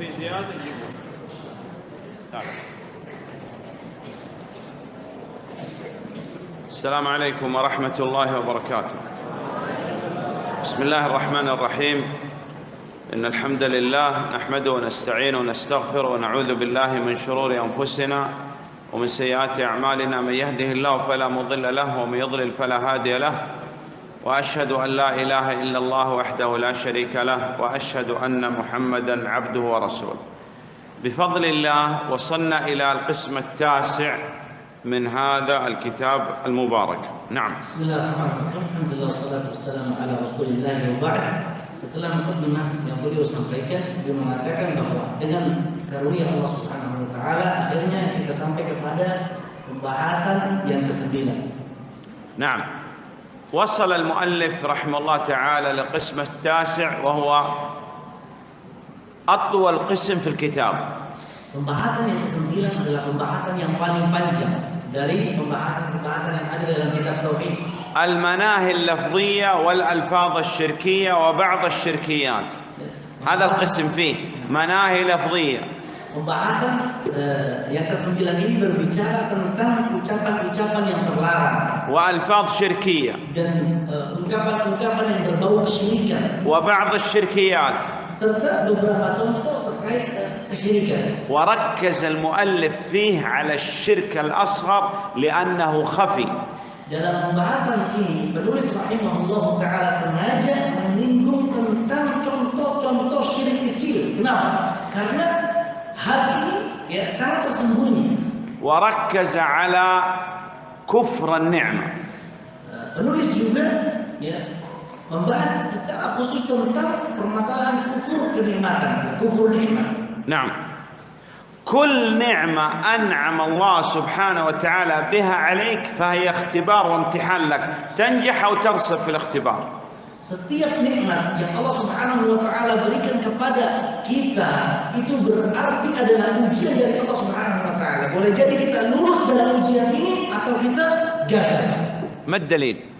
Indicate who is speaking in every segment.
Speaker 1: في زيادة جيبوا. السلام عليكم ورحمة الله وبركاته. بسم الله الرحمن الرحيم. إن الحمد لله نحمده ونستعينه ونستغفره ونعوذ بالله من شرور أنفسنا ومن سيئات أعمالنا. من يهده الله فلا مضل له ومن يضلل فلا هادي له، وأشهد أن لا إله إلا الله وحده لا شريك له، وأشهد أن محمدًا عبده ورسوله. بفضل الله وصلنا إلى القسم التاسع من هذا الكتاب المبارك. نعم.
Speaker 2: بسم الله الرحمن الرحيم. Alhamdulillah wassalatu wassalamu ala Rasulillah wa ba'd. Setelah mukadimah yang beliau sampaikan, beliau mengatakan bahwa dengan karunia Allah Subhanahu wa taala akhirnya kita sampai kepada pembahasan yang ke-9.
Speaker 1: نعم. وصل المؤلف رحمه الله تعالى للقسم التاسع وهو أطول قسم في الكتاب.
Speaker 2: Pembahasan yang ke-9 adalah pembahasan yang paling panjang dari pembahasan-pembahasan yang ada dalam kitab tauhid.
Speaker 1: المناهي اللفظية والألفاظ الشركية وبعض الشركيات. هذا القسم فيه مناهي لفظية.
Speaker 2: Pembahasan yang ke-9 ini berbicara tentang ucapan-ucapan yang terlarang.
Speaker 1: وألفاظ شركية.
Speaker 2: Dan ungkapan-ungkapan yang berbau kesyirikan.
Speaker 1: وبعض الشركيات.
Speaker 2: Serta beberapa contoh terkait kesyirikan.
Speaker 1: وركز المؤلف فيه على الشرك الأصغر لأنه خفي.
Speaker 2: Dalam pembahasan ini penulis rahimahullah taala sengaja menyinggung tentang contoh-contoh syirik kecil. Kenapa? Karena hal ini sangat tersembunyi.
Speaker 1: وركز على كفر النعمة.
Speaker 2: Penulis juga membahas secara khusus tentang permasalahan kufur kenikmatan, kufur nikmat.
Speaker 1: نعم. كل نعمة أنعم الله سبحانه وتعالى بها عليك فهي اختبار وامتحان لك، تنجح أو ترسب في الاختبار.
Speaker 2: Setiap nikmat yang Allah Subhanahu wa taala berikan kepada kita itu berarti adalah ujian dari Allah Subhanahu wa taala. Boleh jadi kita lulus dalam ujian ini atau kita gagal.
Speaker 1: ما الدليل؟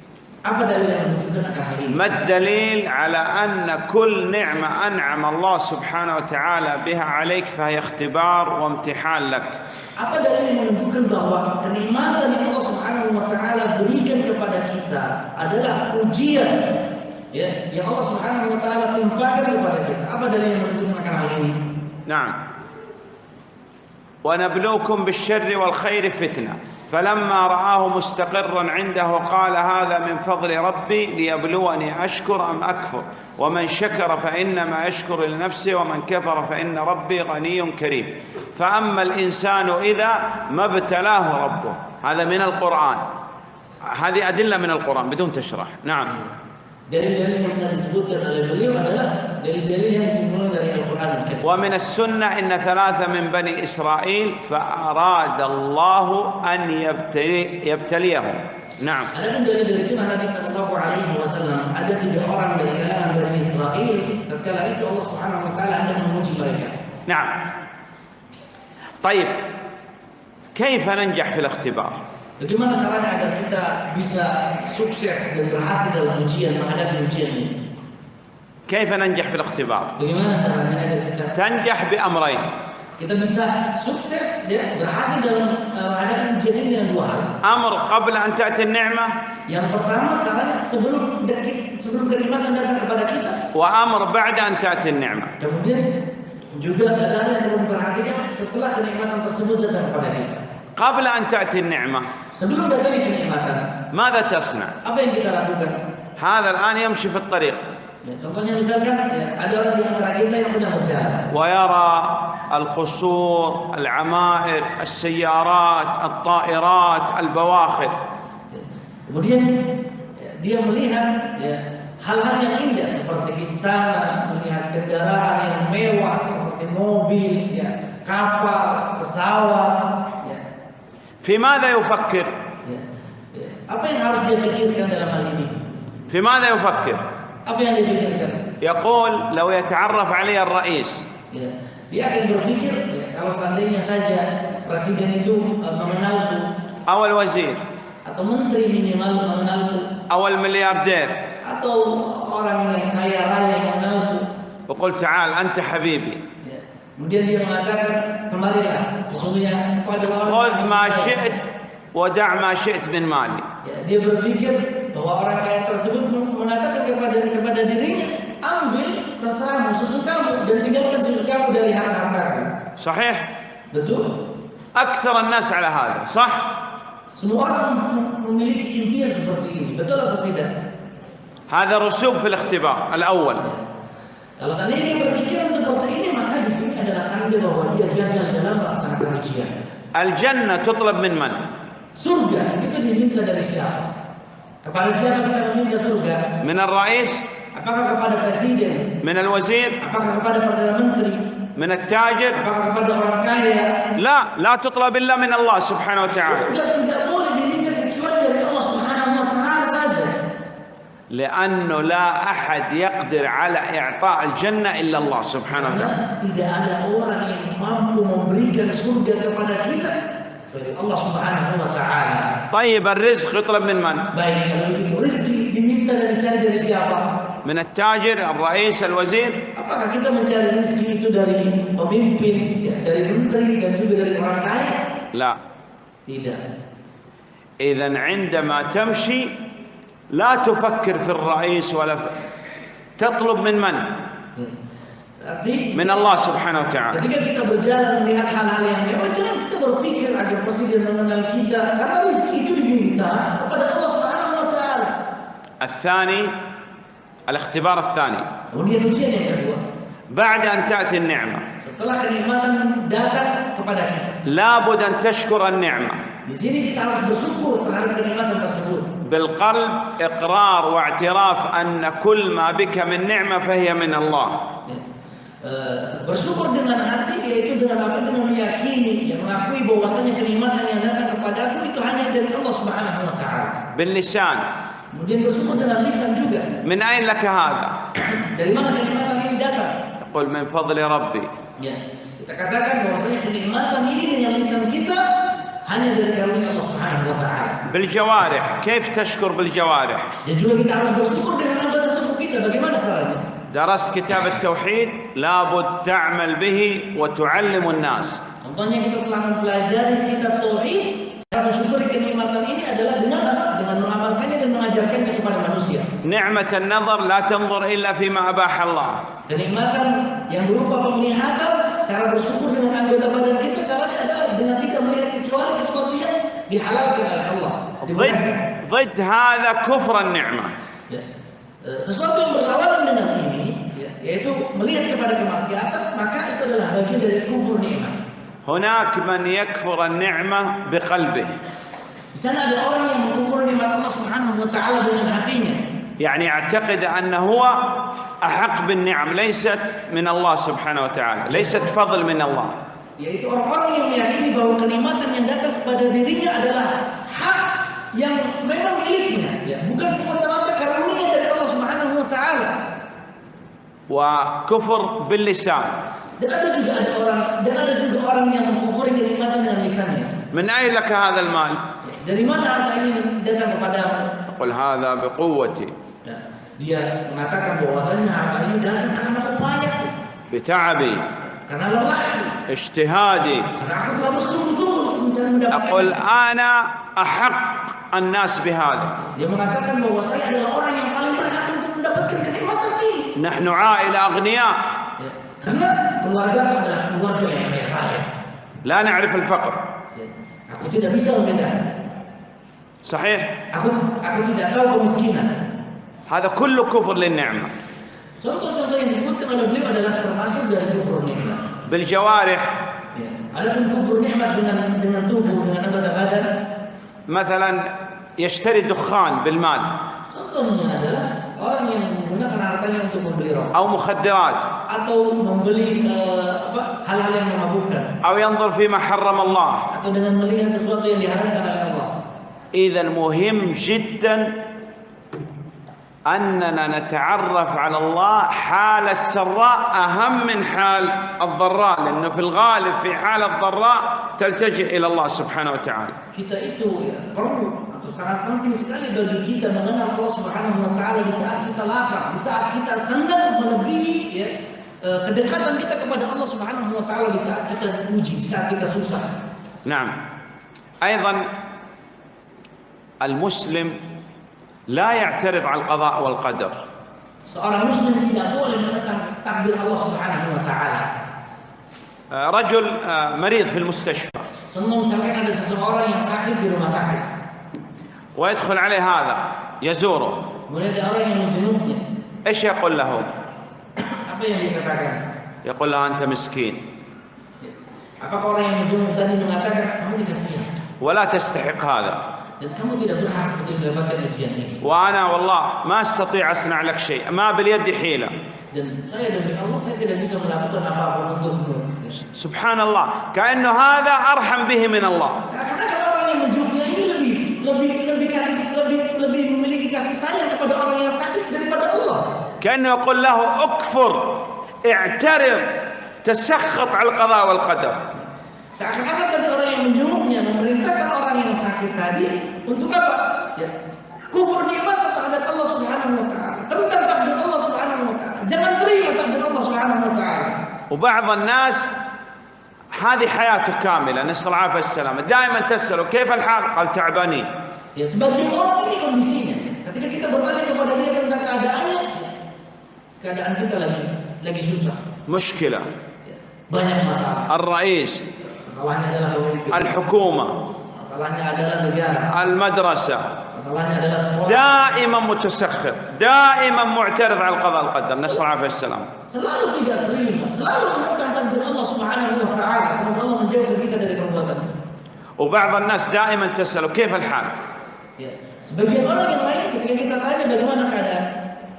Speaker 2: Apa dalil yang menunjukkan akan hal ini?
Speaker 1: ما الدليل على أن كل نعمة أنعم الله سبحانه وتعالى بها عليك فهي اختبار وامتحان لك؟
Speaker 2: Apa dalil yang menunjukkan bahwa kenikmatan yang Allah Subhanahu wa taala berikan kepada kita adalah ujian yang Allah Subhanahu wa taala timpakan kepada kita? Apa dalil yang menunjukkan akan hal ini?
Speaker 1: نعم. ونبلوكم بالشر والخير فتنة فلما رآه مستقرا عنده قال هذا من فضل ربي ليبلوني أشكر أم أكفر ومن شكر فإنما يشكر لنفسه ومن كفر فإن ربي غني كريم فأما الإنسان إذا ما ابتلاه ربه. هذا من القرآن، هذه أدلة من القرآن بدون تشرح. نعم.
Speaker 2: Dalil-dalil yang telah disebutkan oleh beliau adalah dalil-dalil yang disebutkan dari Al-Quran.
Speaker 1: ومن السنة إن ثلاثة من بني إسرائيل فأراد الله أن يبتليهم. نعم.
Speaker 2: Ada pun dari sunnah Nabi Sallallahu Alaihi Wasallam ada 3 orang dari kalangan Bani Israel. Tatkala itu Allah Subhanahu Wa Taala hendak menguji mereka.
Speaker 1: نعم. طيب كيف ننجح في الاختبار؟
Speaker 2: Bagaimana caranya agar kita bisa sukses dan berhasil dalam ujian, menghadapi ujian ini?
Speaker 1: كيف ننجح في الاختبار؟
Speaker 2: Bagaimana caranya agar kita
Speaker 1: تنجح بأمرين.
Speaker 2: bisa sukses dan berhasil dalam menghadapi ujian ini dengan 2 hal.
Speaker 1: أمر قبل أن تأتي النعمة.
Speaker 2: Yang pertama caranya sebelum kenikmatan datang kepada kita.
Speaker 1: وأمر بعد أن تأتي النعمة.
Speaker 2: Kemudian juga ada hal yang perlu diperhatikan setelah kenikmatan tersebut datang kepada kita.
Speaker 1: قبل أن تأتي النعمة
Speaker 2: Sebelum datang kenikmatan,
Speaker 1: ماذا تصنع؟
Speaker 2: apa yang kita lakukan?
Speaker 1: هذا الآن يمشي في الطريق
Speaker 2: Contohnya misalkan ada orang di antara kita yang sedang berjalan.
Speaker 1: ويرى القصور، العمائر، السيارات، الطائرات، البواخر.
Speaker 2: Kemudian dia melihat hal-hal yang indah seperti istana, melihat kendaraan yang mewah seperti mobil, kapal, pesawat.
Speaker 1: في ماذا يفكر؟
Speaker 2: Apa yang harus dia pikirkan dalam hal ini?
Speaker 1: في ماذا يفكر؟
Speaker 2: Apa yang dia pikirkan?
Speaker 1: يقول لو يتعرف علي الرئيس.
Speaker 2: Dia akan berpikir kalau seandainya saja presiden itu mengenalku,
Speaker 1: أو الوزير،
Speaker 2: atau menteri minimal mengenalku,
Speaker 1: أو الملياردير،
Speaker 2: atau orang yang kaya raya mengenalku.
Speaker 1: وقل تعال أنت حبيبي.
Speaker 2: Kemudian dia mengatakan, kemarilah, sesungguhnya kepada orang
Speaker 1: خذ ما شئت ودع ما شئت من مالي.
Speaker 2: ya, dia berpikir bahwa orang kaya tersebut mengatakan kepada dirinya, ambil terserahmu, sesukamu, dan tinggalkan sesukamu dari harta-hartamu.
Speaker 1: صحيح؟
Speaker 2: Betul?
Speaker 1: أكثر الناس على هذا، صح؟
Speaker 2: Semua orang memiliki impian seperti ini, betul atau tidak?
Speaker 1: هذا رسوب في الاختبار الأول.
Speaker 2: Kalau seandainya berpikiran seperti ini, maka di sini adalah tanda bahwa dia gagal dalam melaksanakan ujian.
Speaker 1: الجنة تطلب من من؟
Speaker 2: Surga itu diminta dari siapa? Kepada siapa kita meminta surga?
Speaker 1: من الرئيس؟
Speaker 2: Apakah kepada presiden?
Speaker 1: من الوزير؟
Speaker 2: Apakah kepada perdana menteri?
Speaker 1: من التاجر؟
Speaker 2: Apakah kepada orang kaya?
Speaker 1: لا تطلب إلا من الله سبحانه وتعالى.
Speaker 2: Surga tidak boleh diminta kecuali dari Allah Subhanahu wa taala saja.
Speaker 1: لأنه لا أحد يقدر على إعطاء الجنة إلا الله سبحانه وتعالى.
Speaker 2: Karena tidak ada orang yang mampu memberikan surga kepada kita kecuali Allah Subhanahu wa taala.
Speaker 1: طيب الرزق يطلب من من؟
Speaker 2: Baik, kalau begitu rezeki diminta dan dicari dari siapa?
Speaker 1: من التاجر، الرئيس، الوزير؟
Speaker 2: Apakah kita mencari rezeki itu dari pemimpin, ya, dari menteri dan juga dari orang kaya?
Speaker 1: لا.
Speaker 2: Tidak.
Speaker 1: إذن عندما تمشي لا تفكر في الرئيس ولا تطلب من من؟
Speaker 2: Berarti
Speaker 1: من الله سبحانه وتعالى.
Speaker 2: ketika kita berjalan melihat hal-hal yang mewah, jangan kita berpikir agar presiden mengenal kita, karena rezeki itu diminta kepada Allah Subhanahu wa taala.
Speaker 1: الثاني، الاختبار الثاني،
Speaker 2: Kemudian ujian yang kedua,
Speaker 1: بعد أن تأتي النعمة
Speaker 2: setelah kenikmatan datang kepada kita,
Speaker 1: لابد أن تشكر النعمة
Speaker 2: di sini kita harus bersyukur terhadap kenikmatan tersebut.
Speaker 1: بالقلب، إقرار واعتراف أن كل ما بك من نعمة فهي من الله.
Speaker 2: Bersyukur dengan hati, yaitu dengan apa? Dengan meyakini, yang mengakui bahwasanya kenikmatan yang datang kepadaku itu hanya dari Allah Subhanahu wa taala.
Speaker 1: باللسان.
Speaker 2: Kemudian bersyukur dengan lisan juga.
Speaker 1: من أين لك هذا؟
Speaker 2: Dari mana kenikmatan ini datang?
Speaker 1: يقول من فضل ربي.
Speaker 2: Ya, kita katakan bahwasanya kenikmatan ini dengan lisan kita hanya dari karunia Allah Subhanahu wa taala.
Speaker 1: بالجوارح، كيف تشكر بالجوارح؟
Speaker 2: Dan juga kita harus bersyukur dengan anggota tubuh kita. Bagaimana caranya?
Speaker 1: درست كتاب التوحيد لابد تعمل به وتعلم الناس.
Speaker 2: Contohnya kita telah mempelajari kitab tauhid. Cara mensyukuri kenikmatan ini adalah dengan apa? Dengan mengamalkannya dan mengajarkannya kepada manusia.
Speaker 1: نعمة النظر لا تنظر إلا فيما أباح الله.
Speaker 2: Kenikmatan yang berupa penglihatan, cara bersyukur dengan anggota badan kita caranya adalah dengan tidak melihat kecuali sesuatu yang dihalalkan oleh Allah.
Speaker 1: ضد هذا كفر النعمة.
Speaker 2: Ya. Sesuatu yang berlawanan dengan ini, ya, yaitu melihat kepada kemaksiatan, maka itu adalah bagian dari kufur nikmat.
Speaker 1: هناك من يكفر النعمة بقلبه.
Speaker 2: Di sana ada orang yang mengkufur nikmat Allah Subhanahu wa taala dengan hatinya.
Speaker 1: يعني يعتقد أنه هو أحق بالنعم، ليست من الله سبحانه وتعالى، ليست فضل من الله.
Speaker 2: Yaitu orang-orang yang meyakini bahwa kenikmatan yang datang kepada dirinya adalah hak yang memang miliknya, ya, bukan semata-mata karunia dari Allah Subhanahu wa taala.
Speaker 1: وكفر باللسان.
Speaker 2: Dan ada juga orang yang mengkufuri kenikmatan dengan lisannya.
Speaker 1: من أين لك هذا المال؟
Speaker 2: Dari mana harta ini datang kepadamu?
Speaker 1: يقول هذا بقوتي.
Speaker 2: Ya, dia mengatakan bahwasanya harta ini datang karena upayaku,
Speaker 1: بتعبي.
Speaker 2: karena lelahku,
Speaker 1: اجتهادي.
Speaker 2: karena aku telah bersungguh-sungguh untuk mencari mendapatkan.
Speaker 1: أقول أنا أحق الناس بهذا.
Speaker 2: Dia mengatakan bahwa saya adalah orang yang paling berhak untuk mendapatkan kenikmatan ini.
Speaker 1: نحن عائلة أغنياء.
Speaker 2: Ya, karena keluarga adalah keluarga yang kaya raya.
Speaker 1: لا نعرف الفقر.
Speaker 2: Ya, aku tidak bisa membedakan.
Speaker 1: صحيح؟
Speaker 2: Aku tidak tahu kemiskinan.
Speaker 1: هذا كله كفر للنعمة.
Speaker 2: Contoh-contoh yang disebutkan oleh beliau adalah termasuk dari kufur nikmat.
Speaker 1: بالجوارح.
Speaker 2: Ya. Adapun kufur nikmat dengan tubuh, dengan anggota badan.
Speaker 1: مثلا يشتري دخان بالمال.
Speaker 2: Contohnya adalah orang yang menggunakan hartanya untuk membeli rokok.
Speaker 1: أو مخدرات.
Speaker 2: Atau membeli hal-hal yang memabukkan.
Speaker 1: أو ينظر فيما حرم الله.
Speaker 2: Atau dengan melihat sesuatu yang diharamkan oleh Allah.
Speaker 1: إذا مهم جدا أننا نتعرف على الله حال السراء أهم من حال الضراء، لأنه في الغالب في حال الضراء تلتجئ إلى الله سبحانه وتعالى.
Speaker 2: Kita itu ya perlu atau sangat penting sekali bagi kita mengenal Allah Subhanahu wa taala di saat kita lapar, di saat kita senang melebihi ya kedekatan kita kepada Allah Subhanahu wa taala di saat kita diuji, di saat kita susah.
Speaker 1: نعم. أيضا المسلم لا يعترض على القضاء والقدر.
Speaker 2: Seorang muslim tidak boleh menentang takdir Allah Subhanahu wa taala.
Speaker 1: رجل مريض في المستشفى.
Speaker 2: Contoh misalkan ada seseorang yang sakit di rumah sakit.
Speaker 1: ويدخل عليه هذا يزوره.
Speaker 2: Kemudian ada orang yang menjenguknya.
Speaker 1: إيش يقول له؟
Speaker 2: Apa yang dikatakan?
Speaker 1: يقول له أنت مسكين.
Speaker 2: Apakah orang yang menjenguk tadi mengatakan kamu dikasihan
Speaker 1: ولا تستحق هذا.
Speaker 2: dan kamu tidak berhak seperti mendapatkan ujian ini.
Speaker 1: وأنا والله ما أستطيع أصنع لك شيء، ما باليد حيلة.
Speaker 2: Dan saya demi Allah saya tidak bisa melakukan apapun untukmu.
Speaker 1: سبحان الله، كأنه هذا أرحم به من الله.
Speaker 2: Seakan-akan orang yang menjenguknya ini lebih memiliki kasih sayang kepada orang yang sakit daripada Allah.
Speaker 1: كأنه يقول له اكفر، اعترض، تسخط على القضاء والقدر.
Speaker 2: Seakan-akan tadi orang yang menjenguknya memerintahkan orang yang sakit tadi untuk apa? Ya, kufur nikmat terhadap Allah Subhanahu wa taala, tentang takdir Allah Subhanahu wa taala. Jangan terima takdir Allah Subhanahu wa taala.
Speaker 1: وبعض الناس هذه حياته كاملة، نسأل العافية والسلامة، دائما تسأله كيف الحال؟ قال تعبانين.
Speaker 2: Ya, sebagian orang ini kondisinya. Ketika kita bertanya kepada dia tentang keadaannya, keadaan kita lagi susah.
Speaker 1: مشكلة.
Speaker 2: Ya, banyak masalah.
Speaker 1: الرئيس،
Speaker 2: Masalahnya adalah pemimpin.
Speaker 1: الحكومة،
Speaker 2: Masalahnya adalah negara.
Speaker 1: المدرسة،
Speaker 2: Masalahnya adalah sekolah.
Speaker 1: دائما متسخط، دائما معترض على القضاء والقدر، نسأل العافية والسلامة.
Speaker 2: Selalu tidak terima, selalu menentang takdir Allah Subhanahu wa taala. Semoga Allah menjauhkan kita dari perbuatan.
Speaker 1: وبعض الناس دائما تسأله كيف الحال؟
Speaker 2: Ya. Sebagian orang yang lain ketika kita tanya bagaimana keadaan,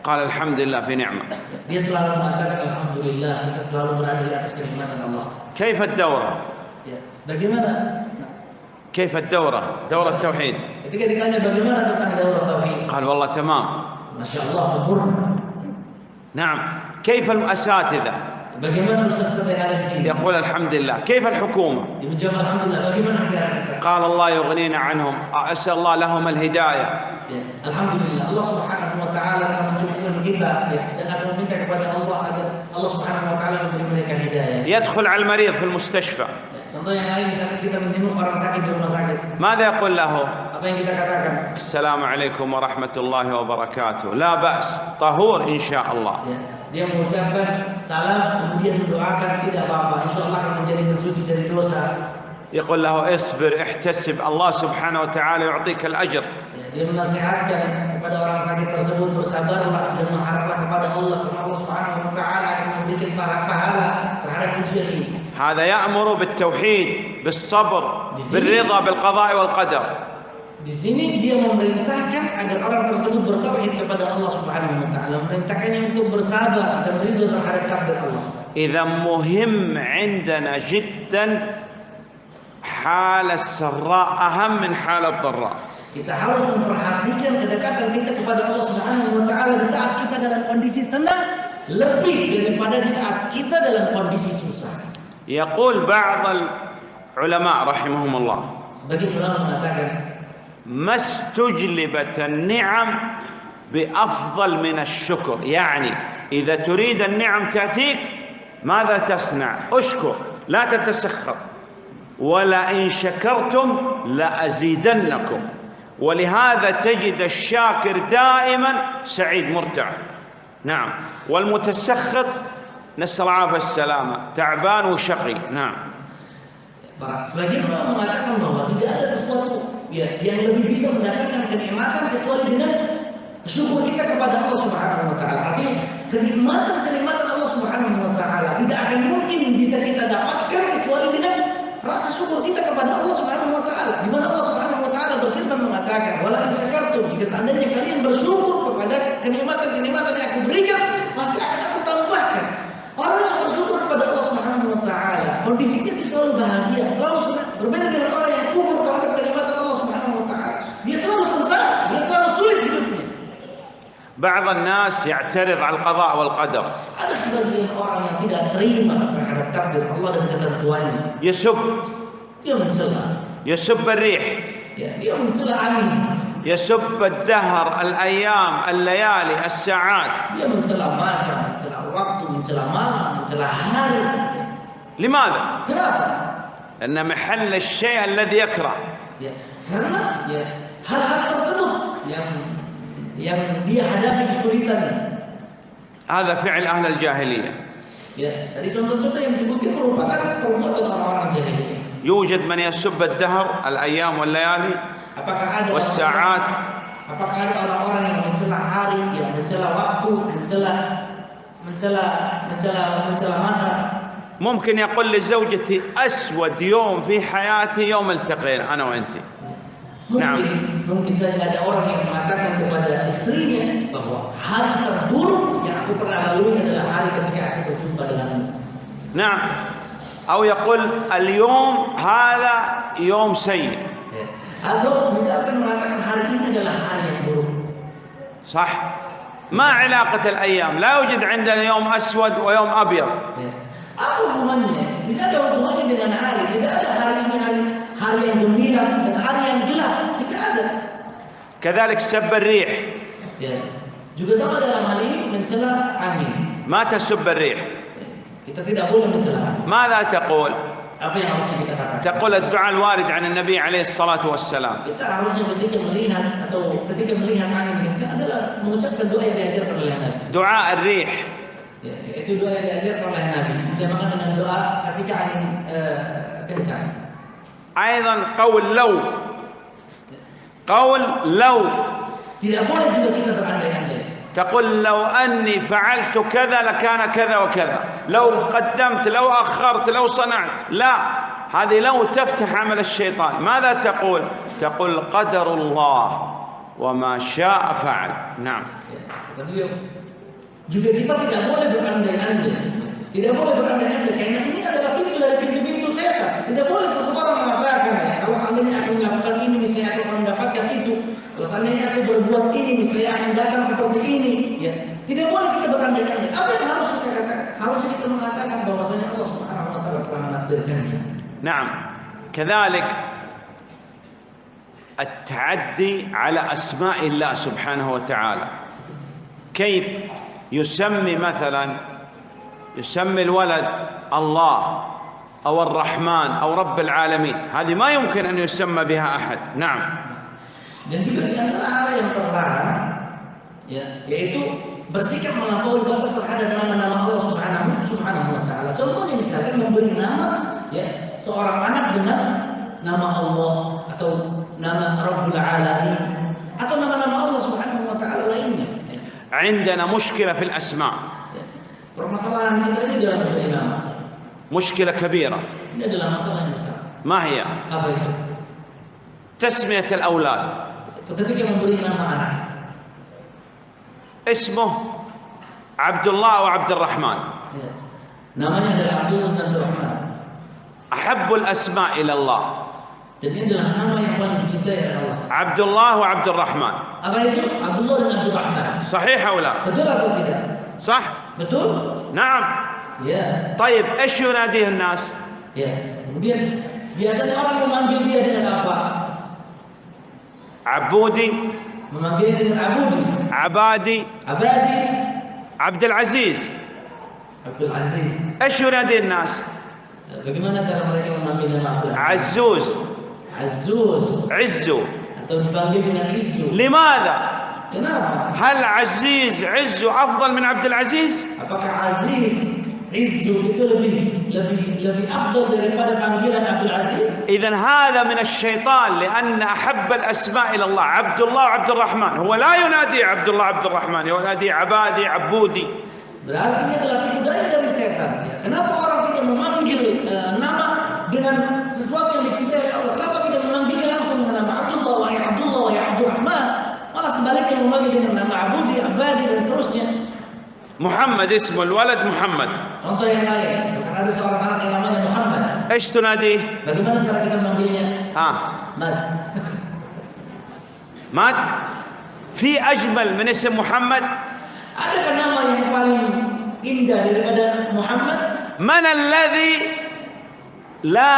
Speaker 1: قال الحمد لله في نعمة.
Speaker 2: dia selalu mengatakan alhamdulillah, kita selalu berada di atas kenikmatan Allah.
Speaker 1: كيف الدورة؟
Speaker 2: Ya. Bagaimana?
Speaker 1: كيف الدورة؟ دورة التوحيد.
Speaker 2: Ketika ditanya bagaimana tentang daurah tauhid,
Speaker 1: قال والله تمام.
Speaker 2: Masya Allah sempurna.
Speaker 1: نعم. كيف الأساتذة؟
Speaker 2: Bagaimana ustaz-ustaz yang ada di sini?
Speaker 1: يقول الحمد لله. كيف الحكومة؟
Speaker 2: Dia menjawab alhamdulillah. Bagaimana negara kita?
Speaker 1: قال الله يغنينا عنهم، أسأل الله لهم الهداية.
Speaker 2: Ya, alhamdulillah Allah Subhanahu wa taala telah mencukupkan kita, ya, dan aku meminta kepada Allah agar Allah Subhanahu wa taala memberi mereka hidayah.
Speaker 1: يدخل على المريض في المستشفى.
Speaker 2: Ya, contoh yang lain misalkan kita menjenguk orang sakit di rumah sakit.
Speaker 1: ماذا يقول له؟
Speaker 2: Apa yang kita katakan?
Speaker 1: السلام عليكم ورحمة الله وبركاته، لا بأس، طهور إن شاء الله.
Speaker 2: Ya, dia mengucapkan salam kemudian mendoakan tidak apa-apa, insya Allah akan menjadi suci dari dosa.
Speaker 1: يقول له اصبر، احتسب، الله سبحانه وتعالى يعطيك الأجر.
Speaker 2: Ya, dia menasihatkan kepada orang sakit tersebut bersabarlah dan mengharaplah kepada Allah karena Allah Subhanahu wa taala akan memberikan pahala terhadap ujian ini.
Speaker 1: هذا يأمر بالتوحيد، بالصبر، بالرضا بالقضاء والقدر.
Speaker 2: Di sini dia memerintahkan agar orang tersebut bertauhid kepada Allah Subhanahu wa taala, memerintahkannya untuk bersabar dan ridho terhadap takdir Allah.
Speaker 1: إذا مهم عندنا جدا حال السراء أهم من حال الضراء.
Speaker 2: Kita harus memperhatikan kedekatan kita kepada Allah Subhanahu wa taala di saat kita dalam kondisi senang lebih daripada di saat kita dalam kondisi susah.
Speaker 1: يقول بعض العلماء رحمهم الله:
Speaker 2: Sebagian ulama mengatakan,
Speaker 1: ما استجلبت النعم بأفضل من الشكر. يعني إذا تريد النعم تأتيك ماذا تصنع؟ أشكر، لا تتسخط. ولئن شكرتم لأزيدنكم. ولهذا تجد الشاكر دائما سعيد مرتاح. نعم. والمتسخط نسأل العافية والسلامة تعبان وشقي. نعم.
Speaker 2: Sebagian ulama mengatakan bahwa tidak ada sesuatu yang lebih bisa mendatangkan kenikmatan kecuali dengan syukur kita kepada Allah Subhanahu wa taala. Artinya kenikmatan Allah Subhanahu wa taala tidak akan mungkin bisa kita dapatkan kecuali dengan rasa syukur kita kepada Allah Subhanahu wa taala. Di mana Allah Subhanahu wa taala berfirman mengatakan, "Wala in syakartum," jika seandainya kalian bersyukur kepada kenikmatan-kenikmatan yang aku berikan, pasti akan aku tambahkan. Orang yang bersyukur kepada Allah Subhanahu wa taala, kondisinya itu selalu bahagia, selalu senang. Berbeda dengan orang yang kufur terhadap kenikmatan Allah Subhanahu wa taala. Dia selalu sengsara, dia selalu sulit hidupnya.
Speaker 1: بعض الناس يعترض على القضاء والقدر.
Speaker 2: Ada sebagian orang yang tidak terima terhadap takdir Allah dan ketentuannya.
Speaker 1: يسب،
Speaker 2: Dia mencela.
Speaker 1: يسب الريح،
Speaker 2: Ya, dia mencela angin.
Speaker 1: يسب الدهر، الأيام، الليالي، الساعات.
Speaker 2: Dia mencela masa, mencela waktu, mencela malam, mencela hari.
Speaker 1: لماذا؟
Speaker 2: Kenapa?
Speaker 1: لأن محل الشيء الذي يكره.
Speaker 2: Ya, karena ya hal-hal tersebut yang dia hadapi kesulitan.
Speaker 1: هذا فعل أهل الجاهلية.
Speaker 2: Ya, dari contoh-contoh yang disebutkan merupakan perbuatan orang-orang jahiliyah.
Speaker 1: يوجد من يسب الدهر الأيام والليالي والساعات.
Speaker 2: Apakah ada orang-orang yang mencela hari, yang mencela waktu, mencela masa?
Speaker 1: ممكن يقول لزوجتي أسود يوم في حياتي يوم التقينا أنا وأنت.
Speaker 2: Mungkin saja ada orang yang mengatakan kepada istrinya bahwa hari terburuk yang aku pernah lalui adalah hari ketika aku berjumpa denganmu.
Speaker 1: نعم. أو يقول اليوم هذا يوم سيء.
Speaker 2: Atau misalkan mengatakan hari ini adalah hari yang buruk.
Speaker 1: صح. ما علاقة الأيام؟ لا يوجد عندنا يوم أسود ويوم أبيض.
Speaker 2: Apa hubungannya? Tidak ada hubungannya dengan hari. Tidak ada hari ini hari yang gemilang dan hari yang gelap. Tidak ada.
Speaker 1: كذلك سب الريح.
Speaker 2: Ya. Juga sama dalam hal ini mencela angin.
Speaker 1: ما تسب الريح.
Speaker 2: Kita tidak boleh mencela angin.
Speaker 1: ماذا تقول؟
Speaker 2: Apa yang harus kita katakan?
Speaker 1: تقول الدعاء الوارد عن النبي عليه الصلاة والسلام.
Speaker 2: Kita harusnya ketika melihat angin kencang adalah mengucapkan doa yang diajarkan oleh Nabi.
Speaker 1: دعاء الريح.
Speaker 2: Ya, itu doa yang diajarkan oleh Nabi. Dinamakan dengan doa ketika angin kencang.
Speaker 1: أيضا قول لو. قول لو.
Speaker 2: Tidak boleh juga kita berandai-andai.
Speaker 1: تقول لو أني فعلت كذا لكان كذا وكذا، لو قدمت، لو أخرت، لو صنعت. لا، هذه لو تفتح عمل الشيطان. ماذا تقول؟ تقول قدر الله وما شاء فعل. نعم.
Speaker 2: Juga kita tidak boleh berandai-andai. Tidak boleh berandai-andai karena ini adalah pintu dari pintu-pintu setan. Tidak boleh seseorang mengatakan, kalau seandainya aku melakukan ini, saya akan mendapatkan itu. Kalau seandainya aku berbuat ini, saya akan datang seperti ini. Ya, tidak boleh kita berandai-andai. Apa yang harus kita katakan? Harusnya kita mengatakan bahwasanya Allah Subhanahu wa taala telah menakdirkannya.
Speaker 1: نعم. كذلك التعدي على أسماء الله سبحانه وتعالى. كيف يسمي مثلا الولد الله أو الرحمن أو رب العالمين؟ هذه ما يمكن أن يسمى بها أحد. نعم.
Speaker 2: Dan juga di antara hal yang terlarang, ya, yaitu bersikap melampaui batas terhadap nama-nama Allah Subhanahu wa taala. Contohnya misalkan memberi nama ya seorang anak dengan nama Allah atau nama Rabbul Alamin atau nama-nama Allah Subhanahu wa taala lainnya.
Speaker 1: عندنا مشكلة في الأسماء.
Speaker 2: Permasalahan kita ini dalam memberi nama.
Speaker 1: مشكلة كبيرة.
Speaker 2: Ini adalah masalah yang besar.
Speaker 1: ما هي؟
Speaker 2: Apa itu?
Speaker 1: تسمية الأولاد.
Speaker 2: Ketika memberi nama anak.
Speaker 1: اسمه عبد الله وعبد الرحمن.
Speaker 2: Ya. Namanya adalah Abdullah dan Abdurrahman.
Speaker 1: أحب الأسماء إلى الله.
Speaker 2: Dan ini adalah nama yang paling dicintai oleh Allah.
Speaker 1: عبد الله وعبد الرحمن.
Speaker 2: Apa itu? Abdullah dan Abdurrahman.
Speaker 1: صحيح أو لا؟
Speaker 2: Betul atau tidak?
Speaker 1: صح؟
Speaker 2: Betul?
Speaker 1: نعم.
Speaker 2: Ya.
Speaker 1: طيب إيش يناديه الناس؟
Speaker 2: Ya. Kemudian biasanya orang memanggil dia dengan apa?
Speaker 1: عبودي.
Speaker 2: Memanggilnya dengan Abudi.
Speaker 1: عبادي.
Speaker 2: Abadi.
Speaker 1: عبد العزيز.
Speaker 2: Abdul Aziz.
Speaker 1: إيش ينادي الناس؟
Speaker 2: Bagaimana cara mereka memanggil nama Abdul Aziz?
Speaker 1: عزوز.
Speaker 2: Azuz.
Speaker 1: عزو.
Speaker 2: Atau dipanggil dengan Izu.
Speaker 1: لماذا؟
Speaker 2: Kenapa?
Speaker 1: هل عزيز عزو أفضل من عبد العزيز؟
Speaker 2: Apakah Aziz, Izu itu lebih afdal daripada panggilan Abdul Aziz?
Speaker 1: إذن هذا من الشيطان، لأن أحب الأسماء إلى الله عبد الله وعبد الرحمن. هو لا ينادي عبد الله عبد الرحمن، ينادي عبادي عبودي.
Speaker 2: Berarti ini adalah tipu daya dari setan. Ya. Kenapa orang tidak memanggil nama dengan sesuatu yang dicintai oleh Allah? Kenapa tidak memanggilnya langsung dengan nama Abdullah, wahai Abdullah, wahai Abdurrahman? Malah sebaliknya memanggil dengan nama Abudi, Abadi dan seterusnya.
Speaker 1: محمد اسمه الولد محمد.
Speaker 2: Contoh yang lain, misalkan ada seorang anak yang namanya Muhammad.
Speaker 1: ايش تناديه؟
Speaker 2: Bagaimana cara kita memanggilnya? Mad.
Speaker 1: مات. في أجمل من اسم محمد؟
Speaker 2: Adakah nama yang paling indah daripada Muhammad?
Speaker 1: من الذي لا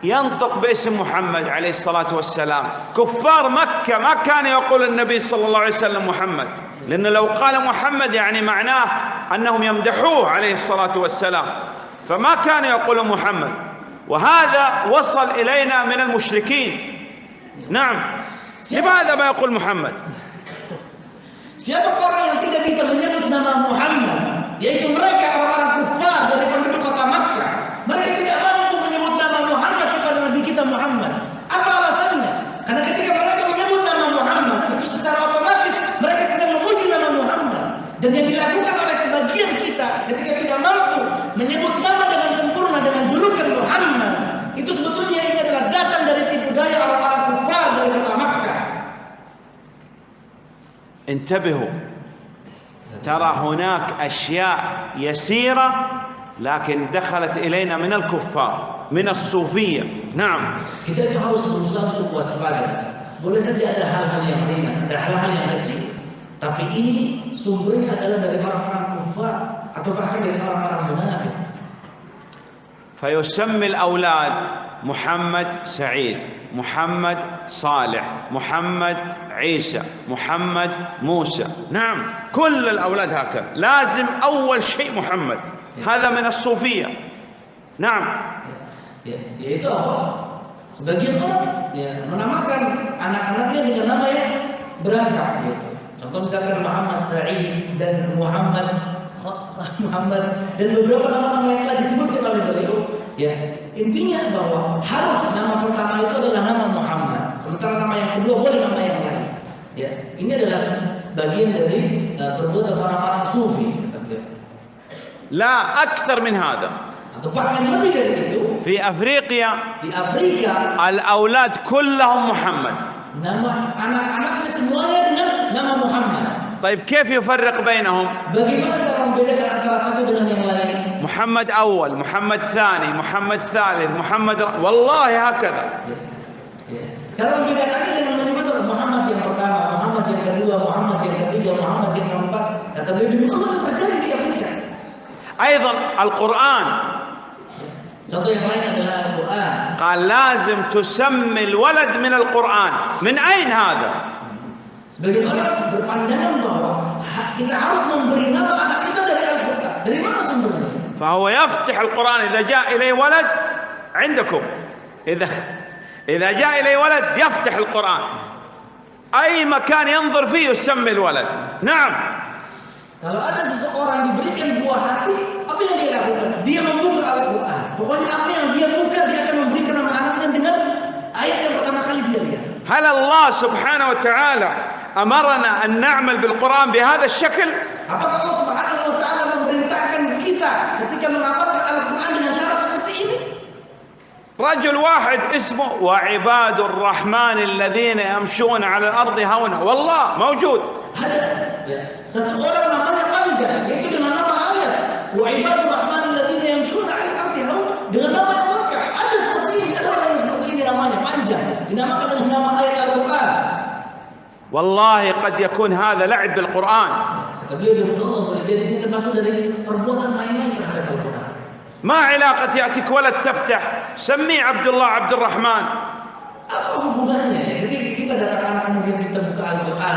Speaker 1: ينطق باسم محمد عليه الصلاة والسلام؟ كفار مكة ما كان يقول النبي صلى الله عليه وسلم محمد، لأنه لو قال محمد يعني معناه أنهم يمدحوه عليه الصلاة والسلام، فما كان يقول محمد، وهذا وصل إلينا من المشركين. نعم، لماذا ما يقول محمد؟
Speaker 2: Siapa orang yang tidak bisa menyebut nama Muhammad, yaitu mereka orang-orang kufar dari penduduk kota Makkah. Mereka tidak mampu menyebut nama Muhammad kepada Nabi kita Muhammad. Apa alasannya? Karena ketika mereka menyebut nama Muhammad, itu secara otomatis mereka sedang memuji nama Muhammad. Dan yang dilakukan oleh sebagian kita ketika tidak mampu menyebut nama dengan sempurna dengan julukan Muhammad, itu sebetulnya ini adalah datang dari tipu daya orang-orang kufar dari kota Makkah.
Speaker 1: انتبهوا، ترى هناك أشياء يسيرة لكن دخلت إلينا من الكفار، من الصوفية. نعم،
Speaker 2: kita itu harus berusaha untuk waspada. Boleh saja ada hal-hal yang ringan, ada hal-hal yang kecil, tapi ini sumbernya adalah dari orang-orang kufar atau bahkan dari orang-orang munafik.
Speaker 1: فيسمي الأولاد محمد سعيد، محمد صالح، محمد عيسى، محمد موسى. نعم، كل الأولاد هكذا، لازم أول شيء محمد. هذا من الصوفية. نعم،
Speaker 2: yaitu apa? Sebagian orang menamakan anak-anaknya dengan nama yang berangkat. Contoh misalkan Muhammad Sa'id dan Muhammad dan beberapa nama-nama yang telah disebutkan oleh beliau. Intinya bahwa harus nama pertama itu adalah nama Muhammad, sementara nama yang kedua boleh nama yang lain. Ini adalah bagian dari perbuatan orang-orang sufi.
Speaker 1: لا أكثر من هذا.
Speaker 2: Atau bahkan lebih dari itu.
Speaker 1: في أفريقيا
Speaker 2: Di Afrika
Speaker 1: الأولاد كلهم محمد.
Speaker 2: Nama anak-anaknya semuanya dengan nama Muhammad.
Speaker 1: طيب كيف يفرق بينهم؟
Speaker 2: Bagaimana cara membedakan antara satu dengan yang lain?
Speaker 1: محمد أول، محمد ثاني، محمد ثالث، محمد والله هكذا.
Speaker 2: Cara membedakannya dengan menyebut Muhammad yang pertama, Muhammad yang kedua, Muhammad yang ketiga, Muhammad yang keempat. Kata beliau demikian itu terjadi di Afrika.
Speaker 1: أيضا القرآن
Speaker 2: Contoh yang lain adalah Al-Quran.
Speaker 1: قال لازم تسمي الولد من القرآن. من أين هذا؟
Speaker 2: Sebagian orang berpandangan bahwa kita harus memberi nama anak kita dari Al-Quran. Dari mana sumbernya?
Speaker 1: فهو يفتح القرآن إذا جاء إليه ولد عندكم، إذا جاء إليه ولد يفتح القرآن، أي مكان ينظر فيه يسمي الولد. نعم.
Speaker 2: Kalau ada seseorang diberikan buah hati, apa yang dia lakukan? Dia membuka Al-Quran. Pokoknya apa yang dia buka, dia akan memberikan nama anaknya dengan ayat yang pertama kali dia lihat.
Speaker 1: هل الله سبحانه وتعالى أمرنا أن نعمل بالقرآن بهذا الشكل؟
Speaker 2: Apakah Allah Subhanahu wa taala memerintahkan kita ketika mengamalkan Al-Quran dengan cara seperti ini?
Speaker 1: رجل واحد اسمه وعباد الرحمن الذين يمشون على الأرض هونا، والله موجود.
Speaker 2: Ada satu orang namanya panjang, yaitu dengan nama ayat wa ibadur rahman alladzina yamshuna 'alal ardi hauna, dengan nama yang lengkap. Ada seperti ini, ada orang yang seperti ini namanya panjang, dinamakan dengan nama ayat Al-Quran.
Speaker 1: والله قد يكون هذا لعب بالقرآن.
Speaker 2: Kata beliau demi Allah, boleh jadi ini termasuk dari perbuatan main-main terhadap Al-Quran.
Speaker 1: ما علاقة يأتيك ولد تفتح سميه عبد الله عبد الرحمن؟
Speaker 2: Apa hubungannya ketika kita datang anak kemudian kita buka Al-Quran,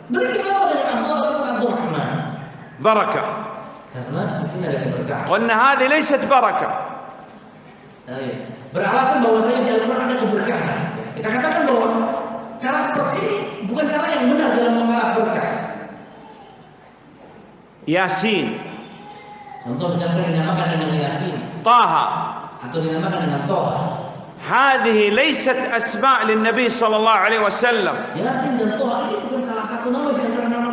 Speaker 2: berikan nama dengan Abdullah ataupun Abdul Rahman?
Speaker 1: بركة.
Speaker 2: Karena di sini ada keberkahan.
Speaker 1: قلنا هذه ليست بركة.
Speaker 2: Beralasan bahwasanya di Al-Quran ada keberkahan. Kita katakan bahwa cara seperti ini bukan cara yang benar dalam mengalami berkah.
Speaker 1: ياسين،
Speaker 2: Contoh misalkan dinamakan dengan Yasin
Speaker 1: طه،
Speaker 2: atau dinamakan dengan Toha.
Speaker 1: هذه ليست أسماء للنبي صلى الله عليه وسلم.
Speaker 2: Yasin dan Toha ini bukan salah satu nama di antara nama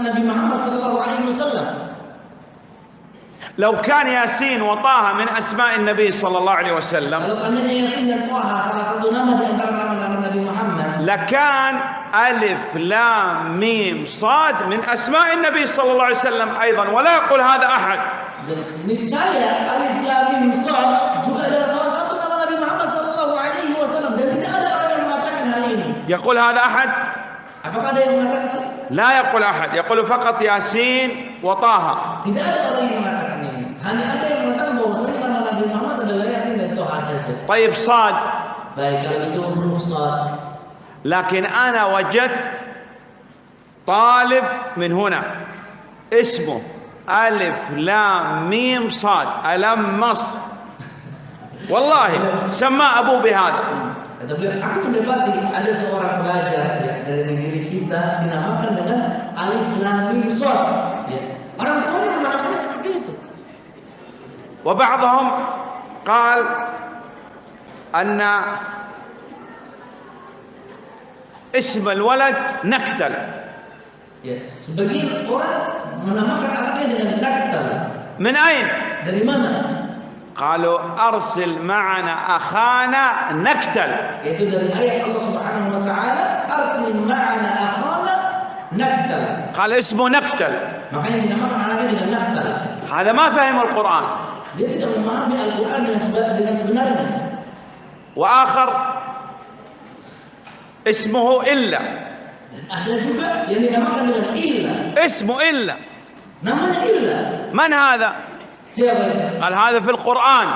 Speaker 2: Nabi Muhammad sallallahu alaihi wasallam.
Speaker 1: لو كان ياسين وطه من أسماء النبي صلى الله عليه وسلم
Speaker 2: Kalau seandainya Yasin dan Toha salah satu nama di antara nama-nama Nabi Muhammad,
Speaker 1: لكان ألف لام ميم صاد من أسماء النبي صلى الله عليه وسلم أيضا، ولا يقول هذا أحد.
Speaker 2: dan niscaya Alif Lam Mim Shad juga adalah salah satu nama Nabi Muhammad sallallahu alaihi wasallam, dan tidak ada orang yang mengatakan hal ini.
Speaker 1: يقول هذا أحد؟
Speaker 2: Apakah ada yang mengatakan hal ini?
Speaker 1: لا يقول أحد، يقول فقط ياسين وطه.
Speaker 2: Tidak ada orang yang mengatakan ini. Hanya ada yang mengatakan bahwasanya nama Nabi Muhammad adalah Yasin dan Toha saja.
Speaker 1: طيب صاد.
Speaker 2: Baik, kalau itu huruf Shad.
Speaker 1: لكن أنا وجدت طالب من هنا اسمه ألف لام ميم صاد ألمص. والله سمى أبوه بهذا.
Speaker 2: Kata beliau, aku mendapati ada seorang pelajar ya, dari negeri kita dinamakan dengan alif lam mim shad. Ya. Orang tuanya menamakannya seperti itu.
Speaker 1: وبعضهم قال أن اسم الولد نكتل.
Speaker 2: Ya. Sebagian orang menamakan anaknya dengan naktal.
Speaker 1: من أين؟
Speaker 2: Dari mana?
Speaker 1: قالوا أرسل معنا أخانا نكتل.
Speaker 2: Yaitu dari ayat Allah Subhanahu wa taala, arsil ma'ana akhana naktal.
Speaker 1: قال اسمه نكتل.
Speaker 2: Makanya dinamakan anaknya dengan naktal.
Speaker 1: هذا ما فهم القرآن.
Speaker 2: Dia tidak memahami Al-Qur'an dengan sebenarnya.
Speaker 1: وآخر اسمه إلا.
Speaker 2: Dan ada juga yang dinamakan dengan illa.
Speaker 1: اسمه إلا.
Speaker 2: Namanya illa.
Speaker 1: من هذا؟
Speaker 2: Siapa itu?
Speaker 1: قال هذا في القرآن.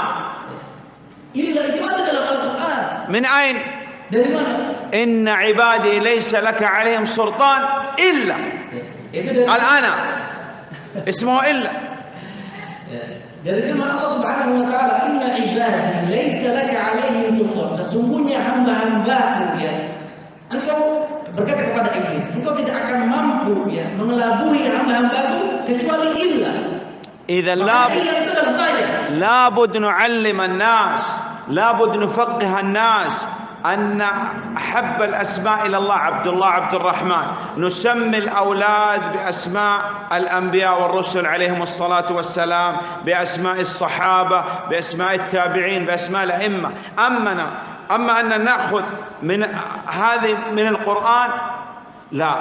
Speaker 2: Illa itu ada dalam Al-Qur'an.
Speaker 1: من أين؟
Speaker 2: Dari mana?
Speaker 1: إن عبادي ليس لك عليهم سلطان إلا.
Speaker 2: Itu dari
Speaker 1: قال أنا اسمه إلا.
Speaker 2: Dari firman Allah Subhanahu wa taala, inna ibadi laisa laka alaihim sultan. Sesungguhnya hamba-hambaku ya. Engkau berkata kepada iblis, engkau tidak akan mampu ya mengelabui hamba-hambaku kecuali illa.
Speaker 1: إذا لابد نعلم الناس، لابد نفقه الناس أن أحب الأسماء إلى الله عبد الله عبد الرحمن. نسمي الأولاد بأسماء الأنبياء والرسل عليهم الصلاة والسلام، بأسماء الصحابة، بأسماء التابعين، بأسماء الأئمة. أما أن نأخذ من هذه من القرآن لا.